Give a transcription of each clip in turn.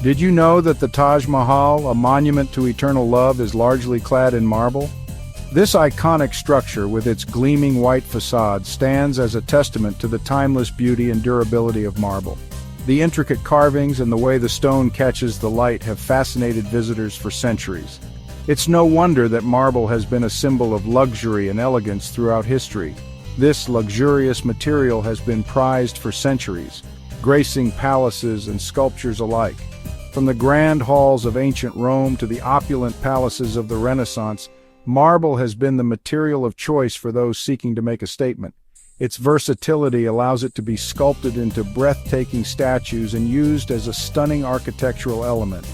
Did you know that the Taj Mahal, a monument to eternal love, is largely clad in marble? This iconic structure, with its gleaming white facade, stands as a testament to the timeless beauty and durability of marble. The intricate carvings and the way the stone catches the light have fascinated visitors for centuries. It's no wonder that marble has been a symbol of luxury and elegance throughout history. This luxurious material has been prized for centuries, gracing palaces and sculptures alike. From the grand halls of ancient Rome to the opulent palaces of the Renaissance, marble has been the material of choice for those seeking to make a statement. Its versatility allows it to be sculpted into breathtaking statues and used as a stunning architectural element.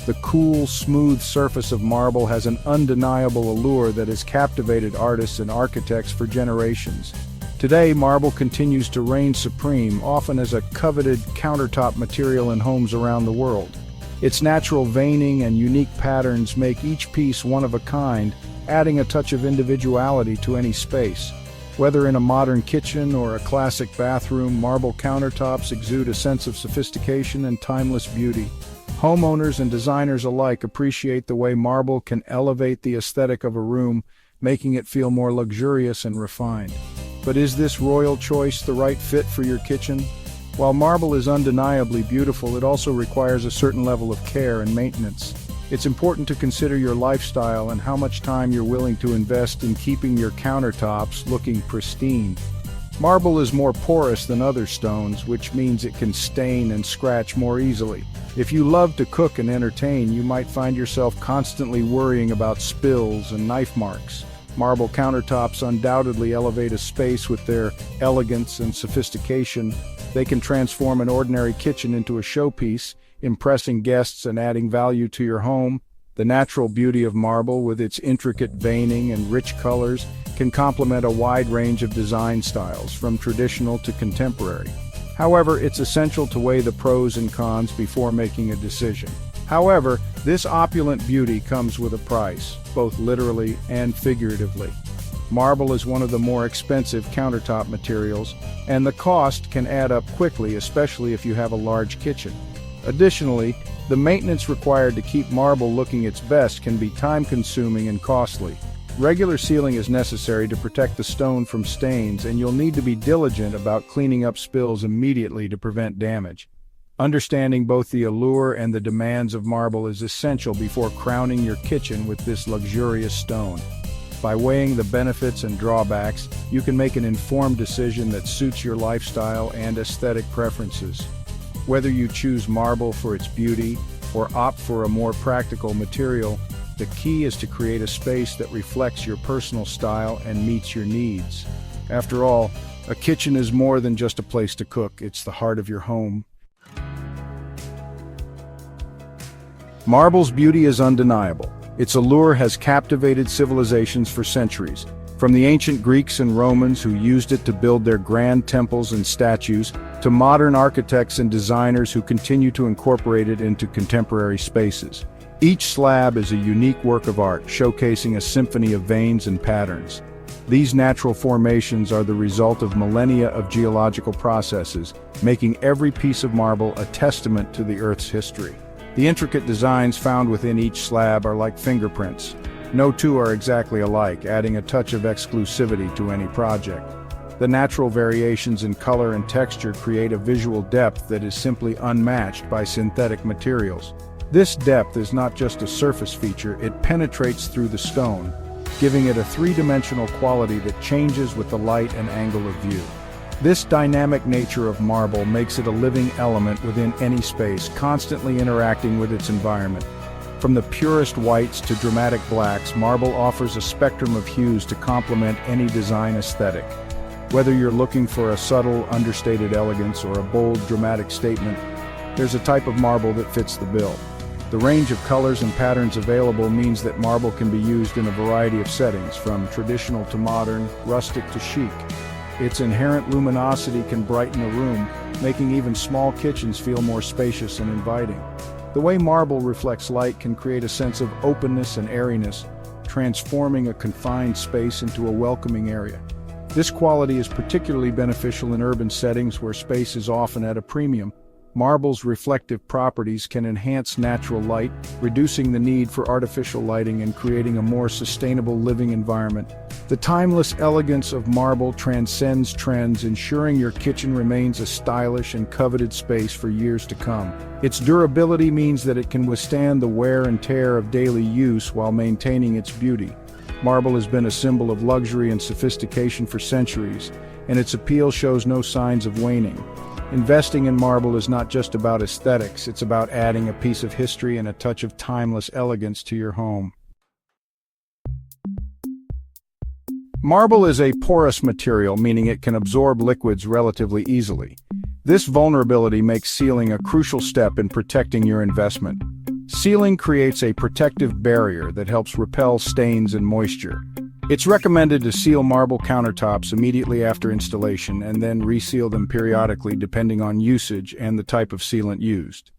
The cool, smooth surface of marble has an undeniable allure that has captivated artists and architects for generations. Today, marble continues to reign supreme, often as a coveted countertop material in homes around the world. Its natural veining and unique patterns make each piece one of a kind, adding a touch of individuality to any space. Whether in a modern kitchen or a classic bathroom, marble countertops exude a sense of sophistication and timeless beauty. Homeowners and designers alike appreciate the way marble can elevate the aesthetic of a room, making it feel more luxurious and refined. But is this royal choice the right fit for your kitchen? While marble is undeniably beautiful, it also requires a certain level of care and maintenance. It's important to consider your lifestyle and how much time you're willing to invest in keeping your countertops looking pristine. Marble is more porous than other stones, which means it can stain and scratch more easily. If you love to cook and entertain, you might find yourself constantly worrying about spills and knife marks. Marble countertops undoubtedly elevate a space with their elegance and sophistication. They can transform an ordinary kitchen into a showpiece, impressing guests and adding value to your home. The natural beauty of marble, with its intricate veining and rich colors, can complement a wide range of design styles, from traditional to contemporary. However, it's essential to weigh the pros and cons before making a decision. However, this opulent beauty comes with a price, both literally and figuratively. Marble is one of the more expensive countertop materials, and the cost can add up quickly, especially if you have a large kitchen. Additionally, the maintenance required to keep marble looking its best can be time-consuming and costly. Regular sealing is necessary to protect the stone from stains, and you'll need to be diligent about cleaning up spills immediately to prevent damage. Understanding both the allure and the demands of marble is essential before crowning your kitchen with this luxurious stone. By weighing the benefits and drawbacks, you can make an informed decision that suits your lifestyle and aesthetic preferences. Whether you choose marble for its beauty or opt for a more practical material, the key is to create a space that reflects your personal style and meets your needs. After all, a kitchen is more than just a place to cook, it's the heart of your home. Marble's beauty is undeniable. Its allure has captivated civilizations for centuries, from the ancient Greeks and Romans who used it to build their grand temples and statues, to modern architects and designers who continue to incorporate it into contemporary spaces. Each slab is a unique work of art, showcasing a symphony of veins and patterns. These natural formations are the result of millennia of geological processes, making every piece of marble a testament to the Earth's history. The intricate designs found within each slab are like fingerprints. No two are exactly alike, adding a touch of exclusivity to any project. The natural variations in color and texture create a visual depth that is simply unmatched by synthetic materials. This depth is not just a surface feature, it penetrates through the stone, giving it a three-dimensional quality that changes with the light and angle of view. This dynamic nature of marble makes it a living element within any space, constantly interacting with its environment. From the purest whites to dramatic blacks, marble offers a spectrum of hues to complement any design aesthetic. Whether you're looking for a subtle, understated elegance or a bold, dramatic statement, there's a type of marble that fits the bill. The range of colors and patterns available means that marble can be used in a variety of settings, from traditional to modern, rustic to chic. Its inherent luminosity can brighten a room, making even small kitchens feel more spacious and inviting. The way marble reflects light can create a sense of openness and airiness, transforming a confined space into a welcoming area. This quality is particularly beneficial in urban settings where space is often at a premium. Marble's reflective properties can enhance natural light, reducing the need for artificial lighting and creating a more sustainable living environment. The timeless elegance of marble transcends trends, ensuring your kitchen remains a stylish and coveted space for years to come. Its durability means that it can withstand the wear and tear of daily use while maintaining its beauty. Marble has been a symbol of luxury and sophistication for centuries, and its appeal shows no signs of waning. Investing in marble is not just about aesthetics, it's about adding a piece of history and a touch of timeless elegance to your home. Marble is a porous material, meaning it can absorb liquids relatively easily. This vulnerability makes sealing a crucial step in protecting your investment. Sealing creates a protective barrier that helps repel stains and moisture. It's recommended to seal marble countertops immediately after installation and then reseal them periodically depending on usage and the type of sealant used.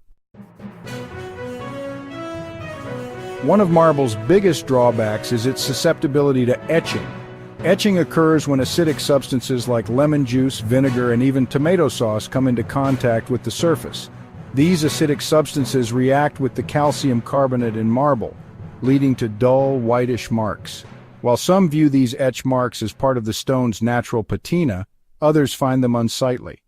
One of marble's biggest drawbacks is its susceptibility to etching. Etching occurs when acidic substances like lemon juice, vinegar, and even tomato sauce come into contact with the surface. These acidic substances react with the calcium carbonate in marble, leading to dull, whitish marks. While some view these etch marks as part of the stone's natural patina, others find them unsightly.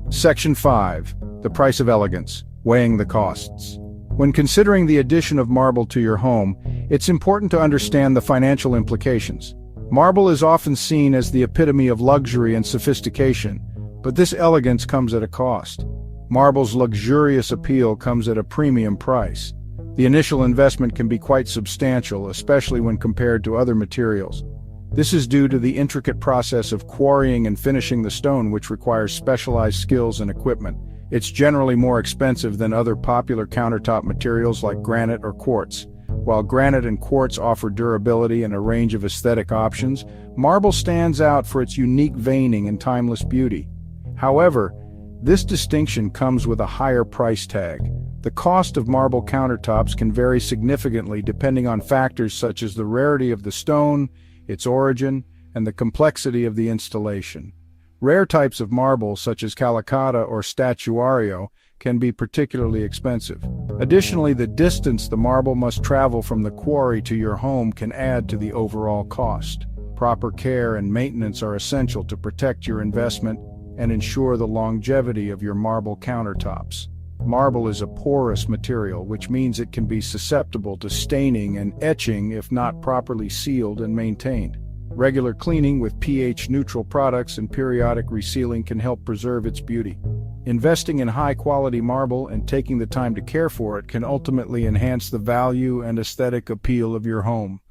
Section 5. The price of elegance, weighing the costs. When considering the addition of marble to your home, it's important to understand the financial implications. Marble is often seen as the epitome of luxury and sophistication, but this elegance comes at a cost. Marble's luxurious appeal comes at a premium price. The initial investment can be quite substantial, especially when compared to other materials. This is due to the intricate process of quarrying and finishing the stone, which requires specialized skills and equipment. It's generally more expensive than other popular countertop materials like granite or quartz. While granite and quartz offer durability and a range of aesthetic options, marble stands out for its unique veining and timeless beauty. However, this distinction comes with a higher price tag. The cost of marble countertops can vary significantly depending on factors such as the rarity of the stone, its origin, and the complexity of the installation. Rare types of marble, such as calicata or statuario, can be particularly expensive. Additionally, the distance the marble must travel from the quarry to your home can add to the overall cost. Proper care and maintenance are essential to protect your investment and ensure the longevity of your marble countertops. Marble is a porous material, which means it can be susceptible to staining and etching if not properly sealed and maintained. Regular cleaning with pH-neutral products and periodic resealing can help preserve its beauty. Investing in high-quality marble and taking the time to care for it can ultimately enhance the value and aesthetic appeal of your home.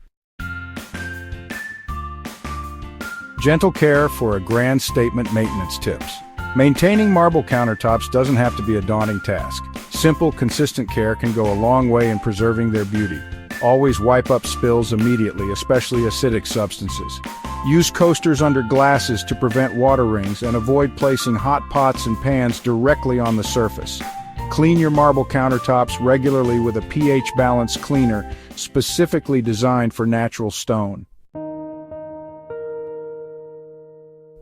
Gentle care for a grand statement maintenance tips. Maintaining marble countertops doesn't have to be a daunting task. Simple, consistent care can go a long way in preserving their beauty. Always wipe up spills immediately, especially acidic substances. Use coasters under glasses to prevent water rings and avoid placing hot pots and pans directly on the surface. Clean your marble countertops regularly with a pH balance cleaner specifically designed for natural stone.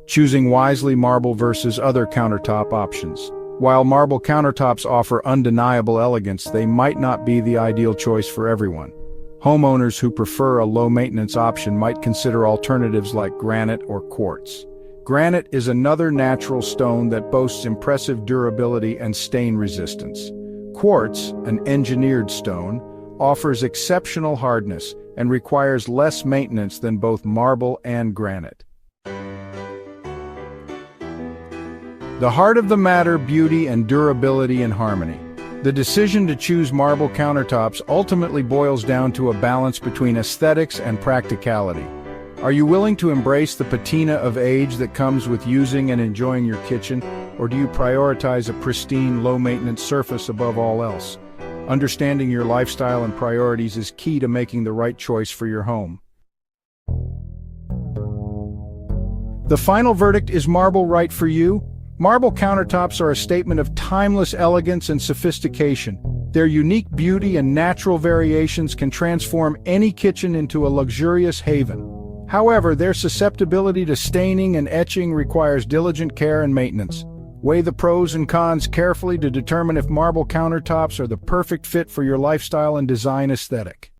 Choosing wisely marble versus other countertop options. While marble countertops offer undeniable elegance, they might not be the ideal choice for everyone. Homeowners who prefer a low-maintenance option might consider alternatives like granite or quartz. Granite is another natural stone that boasts impressive durability and stain resistance. Quartz, an engineered stone, offers exceptional hardness and requires less maintenance than both marble and granite. The heart of the matter: beauty and durability in harmony. The decision to choose marble countertops ultimately boils down to a balance between aesthetics and practicality. Are you willing to embrace the patina of age that comes with using and enjoying your kitchen, or do you prioritize a pristine, low-maintenance surface above all else? Understanding your lifestyle and priorities is key to making the right choice for your home. The final verdict: is marble right for you? Marble countertops are a statement of timeless elegance and sophistication. Their unique beauty and natural variations can transform any kitchen into a luxurious haven. However, their susceptibility to staining and etching requires diligent care and maintenance. Weigh the pros and cons carefully to determine if marble countertops are the perfect fit for your lifestyle and design aesthetic.